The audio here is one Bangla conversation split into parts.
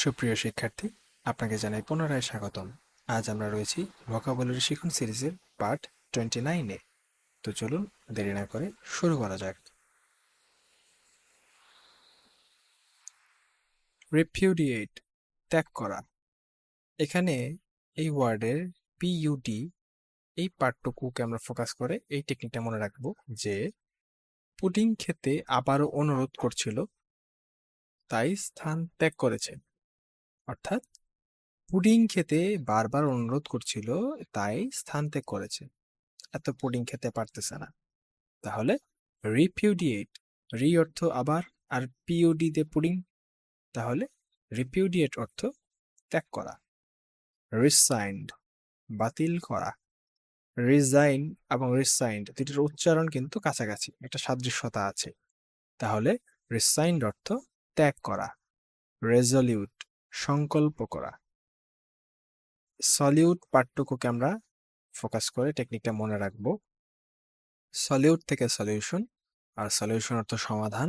সুপ্রিয় শিক্ষার্থী, আপনাকে জানাই পুনরায় স্বাগতম। আজ আমরা রয়েছি ভোকাবুলারি শিখন সিরিজের পার্ট 29-এ। তো চলুন দেরি না করে শুরু করা যাক। রিপিউডিয়েট, ত্যাগ করা। এখানে এই ওয়ার্ডের পিইউডি, এই পার্টটুকুকে আমরা ফোকাস করে এই টেকনিকটা মনে রাখবো যে পুডিং খেতে আবারও অনুরোধ করছিল, তাই স্থান ত্যাগ করেছে। অর্থাৎ পুডিং খেতে বারবার অনুরোধ করছিল, তাই স্থান ত্যাগ করেছে। এত পুডিং খেতে পারতেছে না। তাহলে রিপিউডিয়েট, রি অর্থ আবার, আর পিইউডি দিয়ে পুডিং, তাহলে রিপিউডিয়েট অর্থ ত্যাগ করা। রিসাইন্ড, বাতিল করা। রিজাইন এবং রিসাইন্ড দুটির উচ্চারণ কিন্তু কাছাকাছি, একটা সাদৃশ্যতা আছে। তাহলে রিসাইন্ড অর্থ ত্যাগ করা। রেজলিউট, সংকল্প করা। সলিউট পার্টটুকুকে আমরা ফোকাস করে টেকনিকটা মনে রাখবো। সলিউট থেকে সলিউশন, আর সলিউশন অর্থ সমাধান।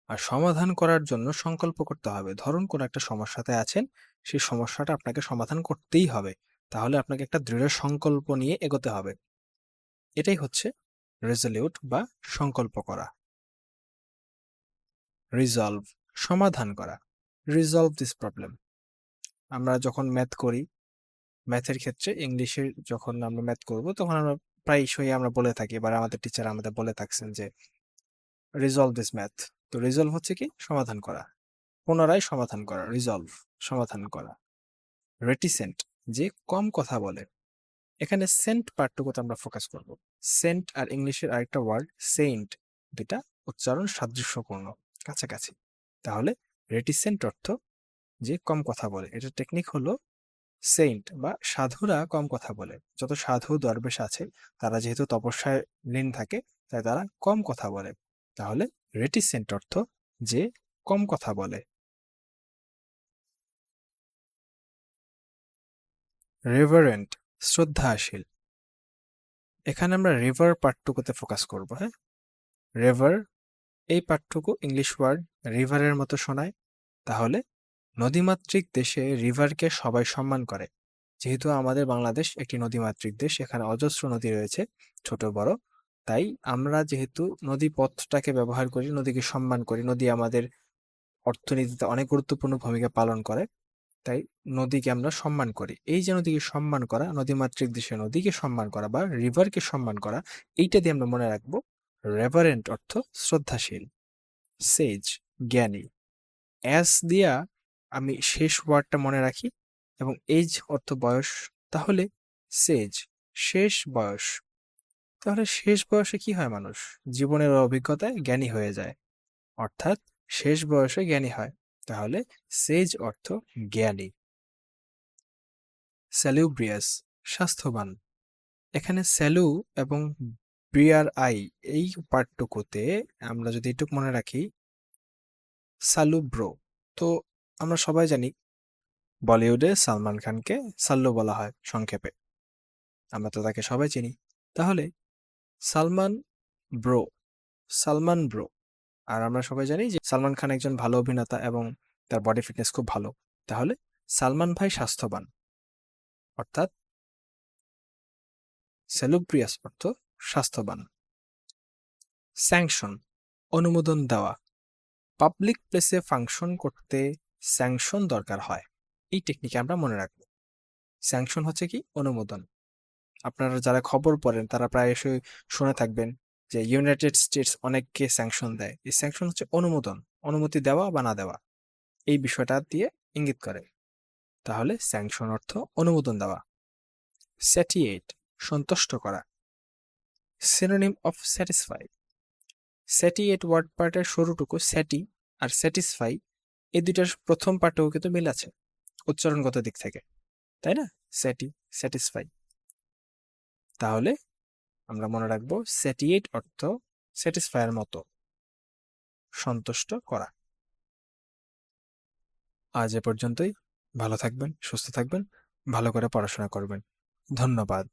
আর সমাধান করার জন্য সংকল্প করতে হবে। ধরুন কোন একটা সমস্যাতে আছেন, সেই সমস্যাটা আপনাকে সমাধান করতেই হবে, তাহলে আপনাকে একটা দৃঢ় সংকল্প নিয়ে এগোতে হবে। এটাই হচ্ছে রেজলিউট বা সংকল্প করা। রিজলভ, সমাধান করা। Resolve this problem. আমরা যখন ম্যাথ করি, ম্যাথের ক্ষেত্রে ইংলিশে যখন আমরা ম্যাথ করব, তখন আমরা প্রায়শই আমরা বলে থাকি, এবার আমাদের টিচার আমাদের বলে থাকছেন যে রিজলভ দিস ম্যাথ। তো রিজলভ হচ্ছে কি? সমাধান করা, পুনরায় সমাধান করা। রিজলভ, সমাধান করা। রেটিসেন্ট, যে কম কথা বলে। এখানে সেন্ট পার্টটুকুতে আমরা ফোকাস করব। সেন্ট আর ইংলিশের আরেকটা ওয়ার্ড সেইন্ট, দুটা উচ্চারণ সাদৃশ্যপূর্ণ, কাছাকাছি। তাহলে রেটিসেন্ট অর্থ যে কম কথা বলে। এটার টেকনিক হলো সেইন্ট বা সাধুরা কম কথা বলে। যত সাধু দরবেশ আছে, তারা যেহেতু তপস্যায় লীন থাকে, তাই তারা কম কথা বলে। তাহলে রেটিসেন্ট অর্থ যে কম কথা বলে। রেভারেন্ট, শ্রদ্ধাশীল। এখানে আমরা রিভার পার্টটুকুতে ফোকাস করব। হ্যাঁ, রিভার, এই পার্টটুকু ইংলিশ ওয়ার্ড রিভারের মতো শোনায়। তাহলে নদীমাতৃক দেশে রিভারকে সবাই সম্মান করে। যেহেতু আমাদের বাংলাদেশ একটি নদীমাতৃক দেশ, এখানে অজস্র নদী রয়েছে, ছোট বড়। তাই আমরা যেহেতু নদী পথটাকে ব্যবহার করি, নদীকে সম্মান করি, নদী আমাদের অর্থনীতিতে অনেক গুরুত্বপূর্ণ ভূমিকা পালন করে, তাই নদীকে আমরা সম্মান করি। এই যে নদীকে সম্মান করা, নদীমাতৃক দেশে নদীকে সম্মান করা বা রিভারকে সম্মান করা, এইটা দিয়ে আমরা মনে রাখবো রেভারেন্ট অর্থ শ্রদ্ধাশীল। সেজ, জ্ঞানী। অ্যাস দিয়া আমি শেষ ওয়ার্ডটা মনে রাখি, এবং এজ অর্থ বয়স, তাহলে সেজ, শেষ বয়স। তাহলে শেষ বয়সে কি হয়? মানুষ জীবনের অভিজ্ঞতায় জ্ঞানী হয়ে যায়, অর্থাৎ শেষ বয়সে জ্ঞানী হয়। তাহলে সেজ অর্থ জ্ঞানী। স্যালুব্রিয়াস, স্বাস্থ্যবান। এখানে স্যালু এবং ব্রিয়ার আই, এই পার্টটুকুতে আমরা যদি এটুকু মনে রাখি, সালুব্রো। তো আমরা সবাই জানি বলিউডে সালমান খানকে সাল্লু বলা হয় সংক্ষেপে, আমরা তো তাকে সবাই চিনি। তাহলে সালমান ব্রো, সালমান ব্রো। আর আমরা সবাই জানি যে সালমান খান একজন ভালো অভিনেতা এবং তার বডি ফিটনেস খুব ভালো। তাহলে সালমান ভাই স্বাস্থ্যবান, অর্থাৎ স্যালুব্রিয়াস অর্থ স্বাস্থ্যবান। স্যাংশন, অনুমোদন দেওয়া। পাবলিক প্লেসে ফাংশন করতে স্যাংশন দরকার হয়। এই টেকনিকে আমরা মনে রাখবো। স্যাংশন হচ্ছে কি? অনুমোদন। আপনারা যারা খবর পড়েন, তারা প্রায়শই শুনে থাকবেন যে ইউনাইটেড স্টেটস অনেককে স্যাংশন দেয়। এই স্যাংশন হচ্ছে অনুমোদন, অনুমতি দেওয়া বা না দেওয়া, এই বিষয়টা দিয়ে ইঙ্গিত করে। তাহলে স্যাংশন অর্থ অনুমোদন দেওয়া। স্যাটিয়েট, সন্তুষ্ট করা। Synonym of satisfy. Satiate word পার্টের শুরুটুকু স্যাটি আর স্যাটিসফাই, এই দুইটার প্রথম পার্টেও কিন্তু মিল আছে উচ্চারণগত দিক থেকে, তাই না? স্যাটি, স্যাটিসফাই। তাহলে আমরা মনে রাখবো স্যাটিয়েট অর্থ স্যাটিসফাইয়ের মতো, সন্তুষ্ট করা। আজ এ পর্যন্তই। ভালো থাকবেন, সুস্থ থাকবেন, ভালো করে পড়াশোনা করবেন। ধন্যবাদ।